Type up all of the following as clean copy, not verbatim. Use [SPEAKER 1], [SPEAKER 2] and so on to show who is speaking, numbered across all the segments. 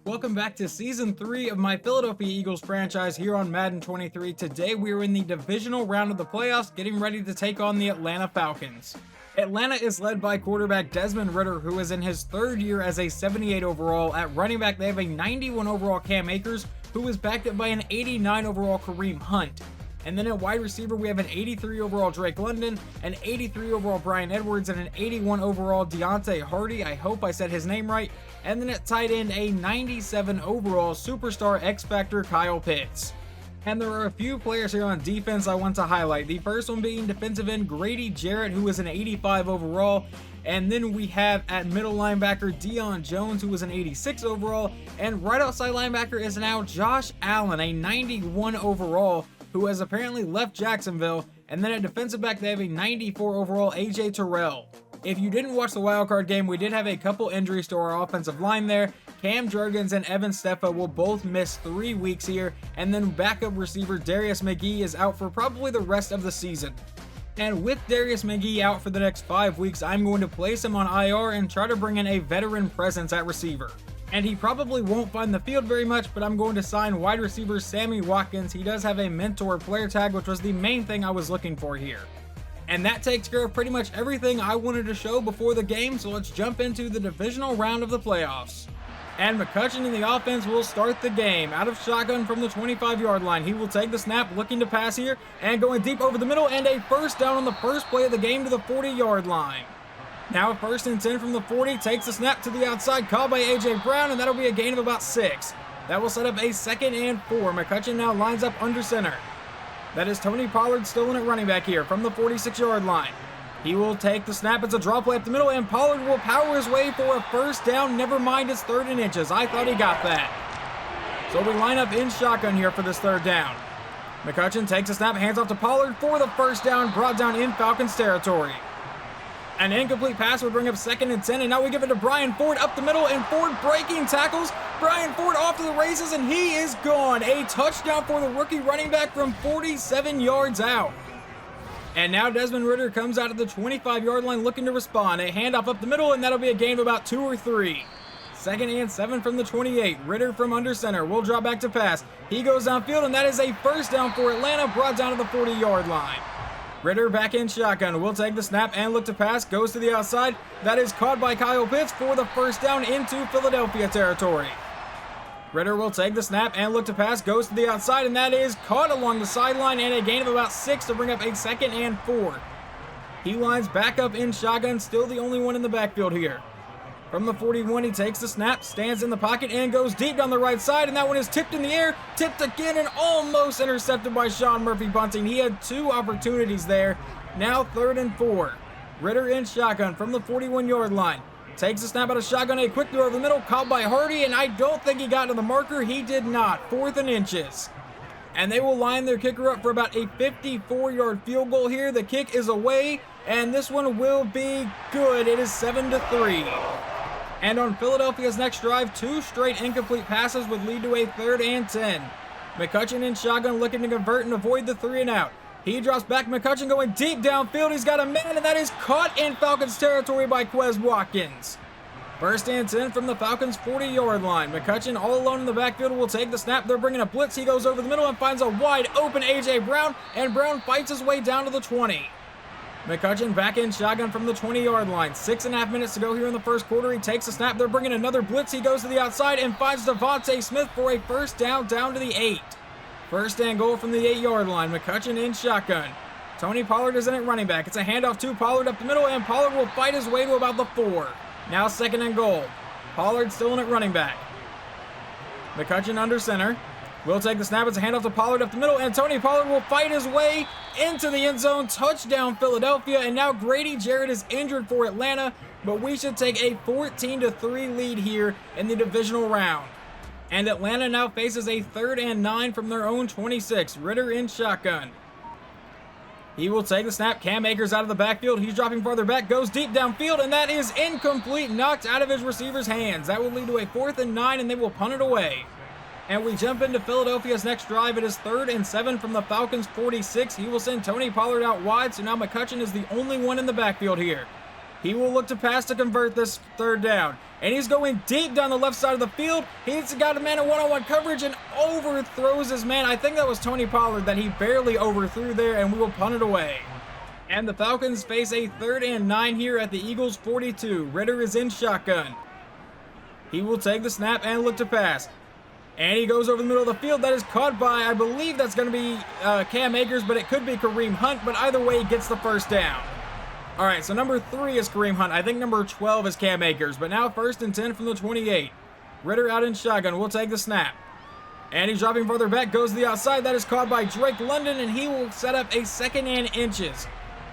[SPEAKER 1] Welcome back to Season 3 of my Philadelphia Eagles franchise here on Madden 23. Today we are in the divisional round of the playoffs, getting ready to take on the Atlanta Falcons. Atlanta is led by quarterback Desmond Ridder, who is in his third year as a 78 overall. At running back, they have a 91 overall Cam Akers, who is backed up by an 89 overall Kareem Hunt. And then at wide receiver, we have an 83 overall Drake London, an 83 overall Bryan Edwards, and an 81 overall Deontay Hardy. I hope I said his name right. And then at tight end, a 97 overall superstar X-Factor Kyle Pitts. And there are a few players here on defense I want to highlight. The first one being defensive end Grady Jarrett, who is an 85 overall. And then we have at middle linebacker Deion Jones, who was an 86 overall. And right outside linebacker is now Josh Allen, a 91 overall, who has apparently left Jacksonville. And then at defensive back, they have a 94 overall AJ Terrell. If you didn't watch the wildcard game, we did have a couple injuries to our offensive line there. Cam Jurgens and Evan Steffa will both miss 3 weeks here, and then backup receiver Darius McGee is out for probably the rest of the season. And with Darius McGee out for the next 5 weeks, I'm going to place him on IR and try to bring in a veteran presence at receiver. And he probably won't find the field very much, but I'm going to sign wide receiver Sammy Watkins. He does have a mentor player tag, which was the main thing I was looking for here. And that takes care of pretty much everything I wanted to show before the game, so let's jump into the divisional round of the playoffs. And McCutcheon in the offense will start the game. Out of shotgun from the 25-yard line. He will take the snap, looking to pass here, and going deep over the middle, and a first down on the first play of the game to the 40-yard line. Now 1st and 10 from the 40, takes the snap to the outside, called by A.J. Brown, and that'll be a gain of about 6. That will set up a 2nd and 4. McCutcheon now lines up under center. That is Tony Pollard still in at running back here from the 46-yard line. He will take the snap. It's a draw play up the middle, and Pollard will power his way for a first down. Never mind, it's 3rd and inches. I thought he got that. So we line up in shotgun here for this 3rd down. McCutcheon takes a snap, hands off to Pollard for the first down, brought down in Falcons territory. An incomplete pass would bring up 2nd and 10, and now we give it to Brian Ford up the middle, and Ford breaking tackles. Brian Ford off to the races, and he is gone. A touchdown for the rookie running back from 47 yards out. And now Desmond Ridder comes out of the 25-yard line looking to respond. A handoff up the middle, and that'll be a gain of about 2 or 3. 2nd and 7 from the 28. Ridder from under center will drop back to pass. He goes downfield, and that is a first down for Atlanta, brought down to the 40-yard line. Ridder back in shotgun, will take the snap and look to pass, goes to the outside. That is caught by Kyle Pitts for the first down into Philadelphia territory. Ridder will take the snap and look to pass, goes to the outside, and that is caught along the sideline, and a gain of about 6 to bring up a 2nd and 4. He lines back up in shotgun, still the only one in the backfield here. From the 41, he takes the snap, stands in the pocket, and goes deep down the right side, and that one is tipped in the air, tipped again, and almost intercepted by Sean Murphy bunting. He had 2 opportunities there. Now 3rd and 4. Ridder in shotgun from the 41-yard line. Takes the snap out of shotgun, a quick throw over the middle, caught by Hardy, and I don't think he got to the marker. He did not. 4th and inches. And they will line their kicker up for about a 54-yard field goal here. The kick is away, and this one will be good. It is 7-3. And on Philadelphia's next drive, 2 straight incomplete passes would lead to a 3rd and 10. McCutcheon in shotgun looking to convert and avoid the 3 and out. He drops back, McCutcheon going deep downfield. He's got a man, and that is caught in Falcons territory by Quez Watkins. 1st and 10 from the Falcons' 40-yard line. McCutcheon all alone in the backfield will take the snap. They're bringing a blitz. He goes over the middle and finds a wide open A.J. Brown, and Brown fights his way down to the 20. McCutcheon back in shotgun from the 20-yard line. 6.5 minutes to go here in the first quarter. He takes a snap. They're bringing another blitz. He goes to the outside and finds Devontae Smith for a first down to the 8. 1st and goal from the 8-yard line. McCutcheon in shotgun. Tony Pollard is in at running back. It's a handoff to Pollard up the middle, and Pollard will fight his way to about the 4. Now 2nd and goal. Pollard still in at running back. McCutcheon under center. Will take the snap. It's a handoff to Pollard up the middle, and Tony Pollard will fight his way into the end zone. Touchdown Philadelphia, and now Grady Jarrett is injured for Atlanta, but we should take a 14-3 lead here in the divisional round. And Atlanta now faces a 3rd and 9 from their own 26. Ridder in shotgun. He will take the snap. Cam Akers out of the backfield. He's dropping farther back, goes deep downfield, and that is incomplete, knocked out of his receiver's hands. That will lead to a 4th and 9, and they will punt it away. And we jump into Philadelphia's next drive. It is 3rd and 7 from the Falcons' 46. He will send Tony Pollard out wide, so now McCutcheon is the only one in the backfield here. He will look to pass to convert this third down. And he's going deep down the left side of the field. He's got a man in one-on-one coverage and overthrows his man. I think that was Tony Pollard that he barely overthrew there, and we will punt it away. And the Falcons face a 3rd and 9 here at the Eagles' 42. Ritter is in shotgun. He will take the snap and look to pass. And he goes over the middle of the field. That is caught by, I believe that's going to be Cam Akers, but it could be Kareem Hunt. But either way, he gets the first down. All right, so number 3 is Kareem Hunt. I think number 12 is Cam Akers. But now 1st and 10 from the 28. Ritter out in shotgun. We'll take the snap. And he's dropping further back. Goes to the outside. That is caught by Drake London, and he will set up a 2nd and inches.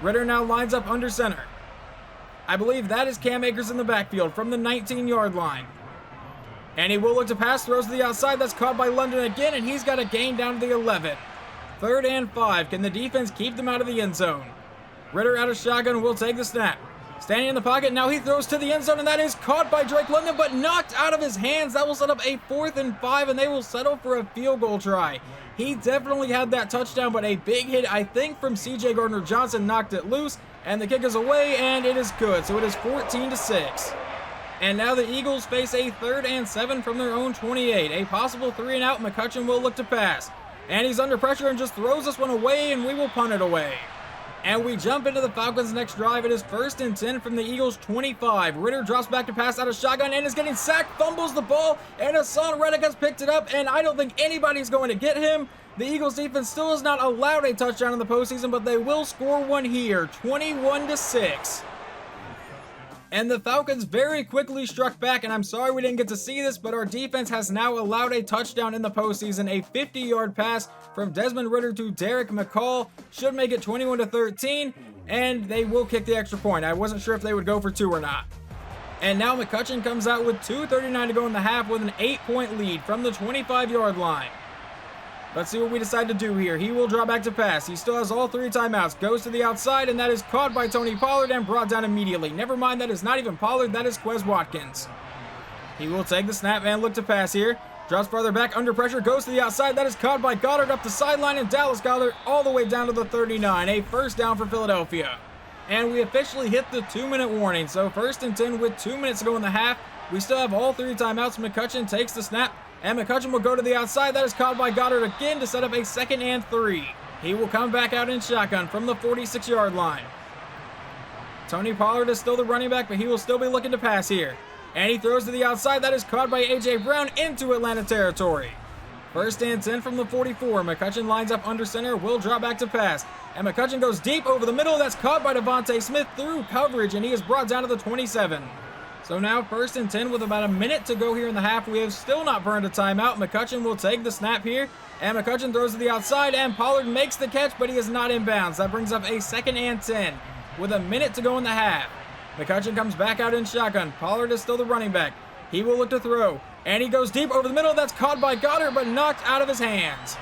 [SPEAKER 1] Ritter now lines up under center. I believe that is Cam Akers in the backfield from the 19-yard line. And he will look to pass, throws to the outside. That's caught by London again, and he's got a gain down to the 11. 3rd and 5. Can the defense keep them out of the end zone? Ritter out of shotgun will take the snap. Standing in the pocket, now he throws to the end zone, and that is caught by Drake London, but knocked out of his hands. That will set up a 4th and 5, and they will settle for a field goal try. He definitely had that touchdown, but a big hit, I think, from C.J. Gardner-Johnson knocked it loose, and the kick is away, and it is good. So it is 14-6. And now the Eagles face a 3rd and 7 from their own 28. A possible 3 and out. McCutcheon will look to pass. And he's under pressure and just throws this one away, and we will punt it away. And we jump into the Falcons' next drive. It is 1st and 10 from the Eagles' 25. Ritter drops back to pass out of shotgun and is getting sacked, fumbles the ball, and Hassan Reddick has picked it up, and I don't think anybody's going to get him. The Eagles defense still has not allowed a touchdown in the postseason, but they will score one here, 21-6. And the Falcons very quickly struck back, and I'm sorry we didn't get to see this, but our defense has now allowed a touchdown in the postseason. A 50-yard pass from Desmond Ritter to Derek McCall should make it 21-13, and they will kick the extra point. I wasn't sure if they would go for 2 or not. And now McCutcheon comes out with 2:39 to go in the half with an 8-point lead from the 25-yard line. Let's see what we decide to do here. He will draw back to pass. He still has all 3 timeouts. Goes to the outside, and that is caught by Tony Pollard and brought down immediately. Never mind, that is not even Pollard. That is Quez Watkins. He will take the snap and look to pass here. Drops farther back under pressure. Goes to the outside. That is caught by Goddard up the sideline, and Dallas Goddard all the way down to the 39. A first down for Philadelphia. And we officially hit the 2-minute warning. So 1st and 10 with 2 minutes to go in the half. We still have all 3 timeouts. McCutcheon takes the snap. And McCutcheon will go to the outside. That is caught by Goddard again to set up a 2nd and 3. He will come back out in shotgun from the 46-yard line. Tony Pollard is still the running back, but he will still be looking to pass here. And he throws to the outside. That is caught by A.J. Brown into Atlanta territory. 1st and 10 from the 44. McCutcheon lines up under center. Will drop back to pass. And McCutcheon goes deep over the middle. That's caught by Devontae Smith through coverage, and he is brought down to the 27. So now 1st and 10 with about a minute to go here in the half. We have still not burned a timeout. McCutcheon will take the snap here. And McCutcheon throws to the outside, and Pollard makes the catch, but he is not in bounds. That brings up a 2nd and 10 with a minute to go in the half. McCutcheon comes back out in shotgun. Pollard is still the running back. He will look to throw. And he goes deep over the middle. That's caught by Goddard, but knocked out of his hands.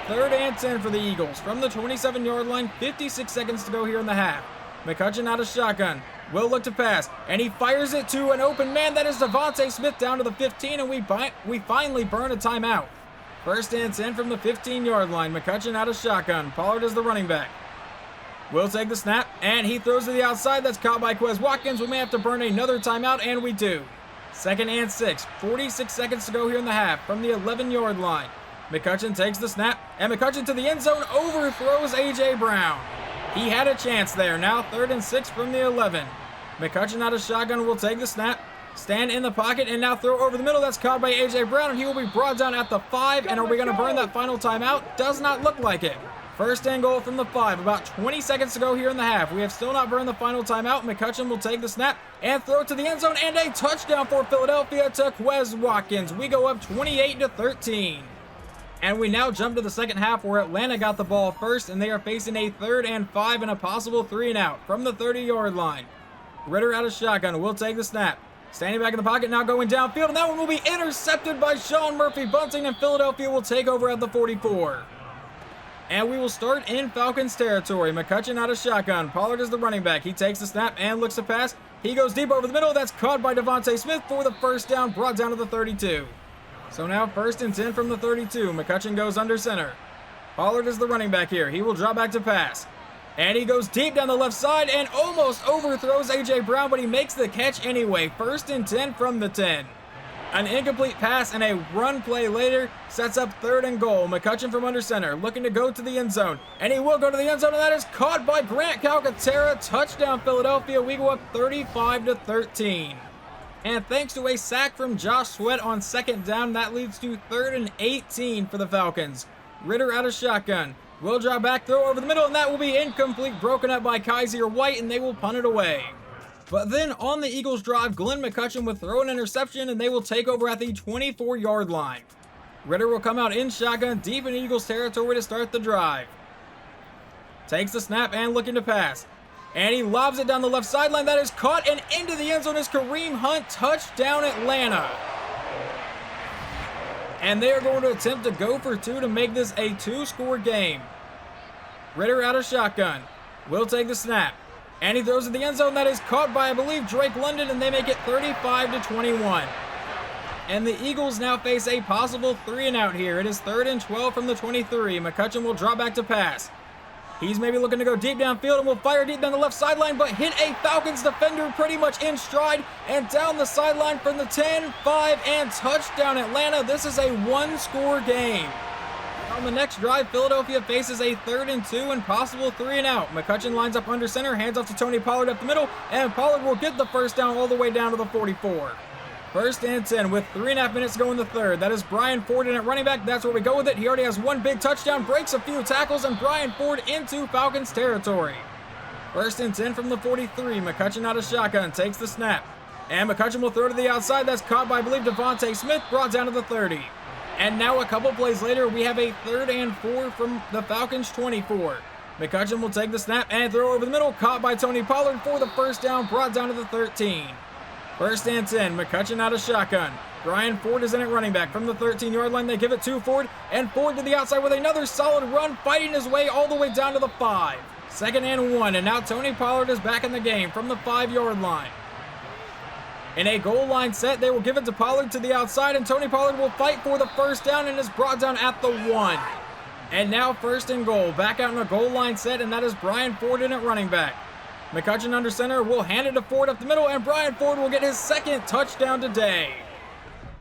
[SPEAKER 1] 3rd and 10 for the Eagles from the 27-yard line. 56 seconds to go here in the half. McCutcheon out of shotgun. Will look to pass, and he fires it to an open man. That is Devontae Smith down to the 15, and we finally burn a timeout. 1st and 10 from the 15-yard line. McCutcheon out of shotgun. Pollard is the running back. Will take the snap, and he throws to the outside. That's caught by Quez Watkins. We may have to burn another timeout, and we do. 2nd and 6. 46 seconds to go here in the half from the 11-yard line. McCutcheon takes the snap, and McCutcheon to the end zone overthrows A.J. Brown. He had a chance there. Now 3rd and 6 from the 11. McCutcheon out of shotgun will take the snap, stand in the pocket, and now throw over the middle. That's caught by A.J. Brown, and he will be brought down at the 5. And are we going to burn that final timeout? Does not look like it. 1st and goal from the 5. About 20 seconds to go here in the half. We have still not burned the final timeout. McCutcheon will take the snap and throw it to the end zone, and a touchdown for Philadelphia to Quez Watkins. We go up 28-13. And we now jump to the second half where Atlanta got the ball first, and they are facing a 3rd and 5 and a possible 3 and out from the 30-yard line. Ritter out of shotgun will take the snap. Standing back in the pocket, now going downfield, and that one will be intercepted by Sean Murphy-Bunting, and Philadelphia will take over at the 44. And we will start in Falcons territory. McCutcheon out of shotgun. Pollard is the running back. He takes the snap and looks to pass. He goes deep over the middle. That's caught by Devontae Smith for the first down, brought down to the 32. So now 1st and 10 from the 32. McCutcheon goes under center. Pollard is the running back here. He will drop back to pass. And he goes deep down the left side and almost overthrows A.J. Brown, but he makes the catch anyway. 1st and 10 from the 10. An incomplete pass and a run play later sets up 3rd and goal. McCutcheon from under center, looking to go to the end zone. And he will go to the end zone, and that is caught by Grant Calcaterra. Touchdown, Philadelphia. We go up 35-13. And thanks to a sack from Josh Sweat on 2nd down, that leads to 3rd and 18 for the Falcons. Ritter out of shotgun. Will draw back, throw over the middle, and that will be incomplete, broken up by Kaiser White, and they will punt it away. But then on the Eagles drive, Glenn McCutcheon will throw an interception, and they will take over at the 24-yard line. Ritter will come out in shotgun, deep in Eagles territory to start the drive. Takes the snap and looking to pass. And he lobs it down the left sideline. That is caught, and into the end zone is Kareem Hunt. Touchdown, Atlanta. And they are going to attempt to go for 2 to make this a 2-score game. Ritter out of shotgun. Will take the snap. And he throws it in the end zone. That is caught by, I believe, Drake London, and they make it 35-21. And the Eagles now face a possible 3-and-out here. It is 3rd and 12 from the 23. McCutcheon will drop back to pass. He's maybe looking to go deep downfield and will fire deep down the left sideline, but hit a Falcons defender pretty much in stride and down the sideline from the 10, 5, and touchdown, Atlanta. This is a 1-score game. On the next drive, Philadelphia faces a 3rd and 2 and possible 3-and-out. McCutcheon lines up under center, hands off to Tony Pollard up the middle, and Pollard will get the 1st down all the way down to the 44. 1st and 10 with 3.5 minutes to go in the 3rd. That is Brian Ford in at running back. That's where we go with it. He already has 1 big touchdown, breaks a few tackles, and Brian Ford into Falcons territory. 1st and 10 from the 43. McCutcheon out of shotgun, takes the snap. And McCutcheon will throw to the outside. That's caught by, I believe, Devontae Smith, brought down to the 30. And now a couple plays later, we have a 3rd and 4 from the Falcons 24. McCutcheon will take the snap and throw over the middle, caught by Tony Pollard for the 1st down, brought down to the 13. 1st and 10, McCutcheon out of shotgun. Brian Ford is in at running back from the 13-yard line. They give it to Ford, and Ford to the outside with another solid run, fighting his way all the way down to the 5. 2nd and 1, and now Tony Pollard is back in the game from the 5-yard line. In a goal line set, they will give it to Pollard to the outside, and Tony Pollard will fight for the 1st down and is brought down at the 1. And now 1st and goal, back out in a goal line set, and that is Brian Ford in at running back. McCutcheon under center will hand it to Ford up the middle, and Brian Ford will get his 2nd touchdown today.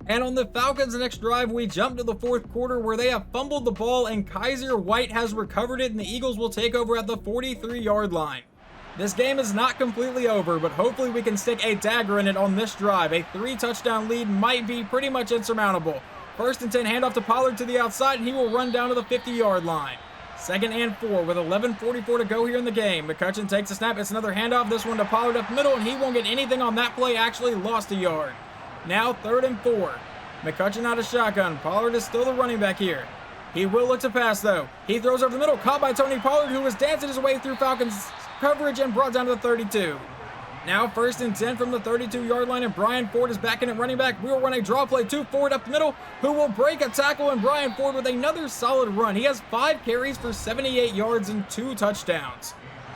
[SPEAKER 1] And on the Falcons' next drive, we jump to the 4th quarter where they have fumbled the ball, and Kaiser White has recovered it, and the Eagles will take over at the 43-yard line. This game is not completely over, but hopefully we can stick a dagger in it on this drive. A 3-touchdown lead might be pretty much insurmountable. 1st and 10, handoff to Pollard to the outside, and he will run down to the 50-yard line. 2nd and 4 with 11:44 to go here in the game. McCutcheon takes a snap. It's another handoff. This one to Pollard up the middle, and he won't get anything on that play. Actually lost a yard. Now 3rd and 4. McCutcheon out of shotgun. Pollard is still the running back here. He will look to pass, though. He throws over the middle, caught by Tony Pollard, who was dancing his way through Falcons coverage and brought down to the 32. Now 1st and 10 from the 32-yard line, and Brian Ford is back in at running back. We will run a draw play to Ford up the middle, who will break a tackle, and Brian Ford with another solid run. He has 5 carries for 78 yards and 2 touchdowns.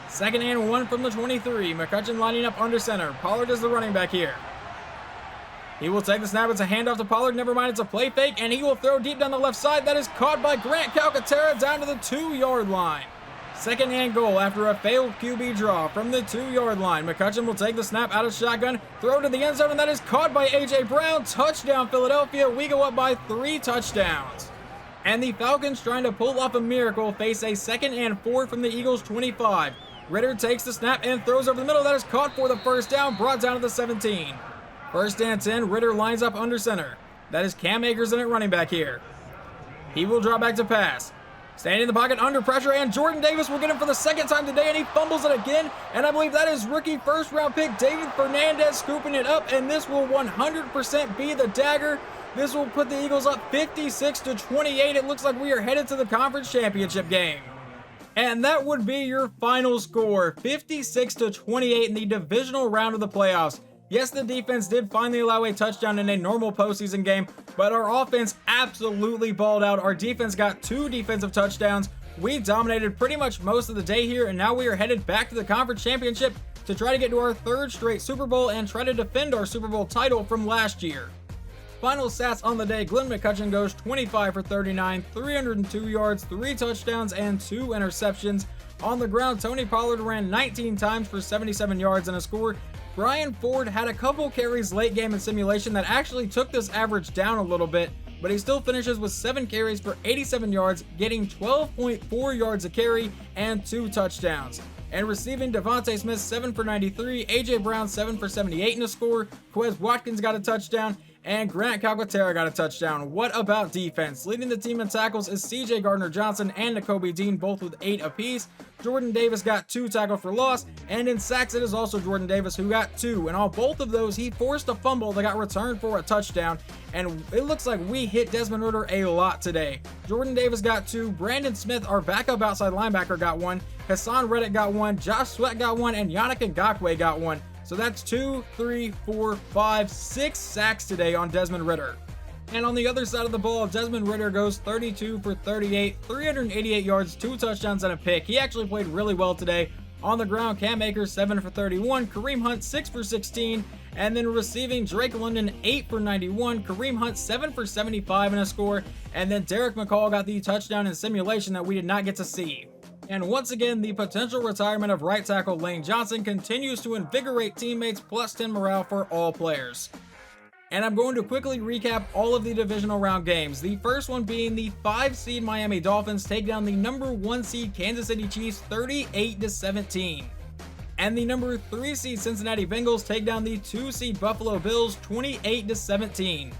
[SPEAKER 1] 2nd and 1 from the 23. McCutcheon lining up under center. Pollard is the running back here. He will take the snap. It's a handoff to Pollard. Never mind, it's a play fake, and he will throw deep down the left side. That is caught by Grant Calcaterra down to the 2-yard line. 2nd and goal after a failed QB draw from the 2-yard line. McCutcheon will take the snap out of shotgun, throw to the end zone, and that is caught by A.J. Brown. Touchdown, Philadelphia. We go up by 3 touchdowns. And the Falcons, trying to pull off a miracle, face a 2nd and 4 from the Eagles' 25. Ritter takes the snap and throws over the middle. That is caught for the 1st down, brought down to the 17. 1st and 10, Ritter lines up under center. That is Cam Akers in at running back here. He will drop back to pass. Standing in the pocket under pressure, and Jordan Davis will get him for the 2nd time today, and he fumbles it again. And I believe that is rookie 1st-round pick David Fernandez scooping it up, and this will 100% be the dagger. This will put the Eagles up 56-28. It looks like we are headed to the conference championship game. And that would be your final score, 56-28 in the divisional round of the playoffs. Yes, the defense did finally allow a touchdown in a normal postseason game, but our offense absolutely balled out. Our defense got 2 defensive touchdowns. We dominated pretty much most of the day here, and now we are headed back to the conference championship to try to get to our 3rd straight Super Bowl and try to defend our Super Bowl title from last year. Final stats on the day, Glenn McCutcheon goes 25 for 39, 302 yards, 3 touchdowns, and 2 interceptions. On the ground, Tony Pollard ran 19 times for 77 yards and a score. Brian Ford had a couple carries late game in simulation that actually took this average down a little bit, but he still finishes with 7 carries for 87 yards, getting 12.4 yards a carry and 2 touchdowns. And receiving, Devontae Smith 7 for 93, AJ Brown 7 for 78 in a score, Quez Watkins got a touchdown, and Grant Calcaterra got a touchdown. What about defense? Leading the team in tackles is CJ Gardner-Johnson and Nakobe Dean, both with 8 apiece. Jordan Davis got 2 tackles for loss, and in sacks it is also Jordan Davis who got 2. And on both of those, he forced a fumble that got returned for a touchdown, and it looks like we hit Desmond Ridder a lot today. Jordan Davis got 2, Brandon Smith, our backup outside linebacker, got 1, Hassan Reddick got 1, Josh Sweat got 1, and Yannick Ngakoue got 1. So that's 2, 3, 4, 5, 6 sacks today on Desmond Ridder. And on the other side of the ball, Desmond Ridder goes 32 for 38, 388 yards, 2 touchdowns, and a pick. He actually played really well today. On the ground, Cam Akers 7 for 31, Kareem Hunt 6 for 16, and then receiving, Drake London 8 for 91, Kareem Hunt 7 for 75 in a score, and then Derek McCall got the touchdown in simulation that we did not get to see. And once again, the potential retirement of right tackle Lane Johnson continues to invigorate teammates, plus 10 morale for all players. And I'm going to quickly recap all of the divisional round games. The first one being the 5 seed Miami Dolphins take down the number 1 seed Kansas City Chiefs 38-17. And the number 3 seed Cincinnati Bengals take down the 2 seed Buffalo Bills 28-17.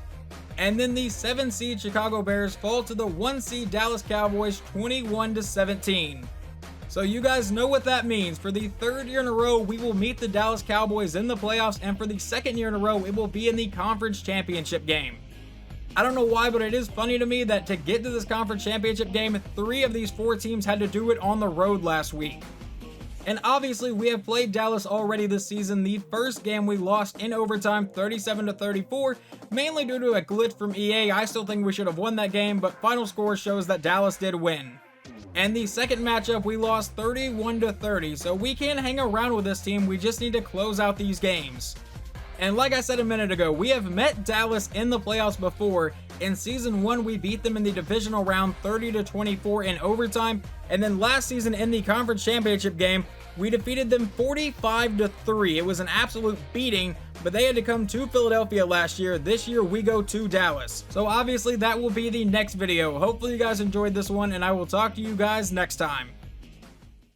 [SPEAKER 1] And then the 7 seed Chicago Bears fall to the 1 seed Dallas Cowboys 21-17. So you guys know what that means. For the 3rd year in a row, we will meet the Dallas Cowboys in the playoffs, and for the 2nd year in a row, it will be in the conference championship game. I don't know why, but it is funny to me that to get to this conference championship game, 3 of these 4 teams had to do it on the road last week. And obviously, we have played Dallas already this season. The first game we lost in overtime 37-34, mainly due to a glitch from EA. I still think we should have won that game, but final score shows that Dallas did win. And the second matchup, we lost 31-30, so we can hang around with this team. We just need to close out these games. And like I said a minute ago, we have met Dallas in the playoffs before. In season 1, we beat them in the divisional round 30-24 in overtime. And then last season in the conference championship game, we defeated them 45-3. It was an absolute beating, but they had to come to Philadelphia last year. This year, we go to Dallas. So obviously, that will be the next video. Hopefully, you guys enjoyed this one, and I will talk to you guys next time.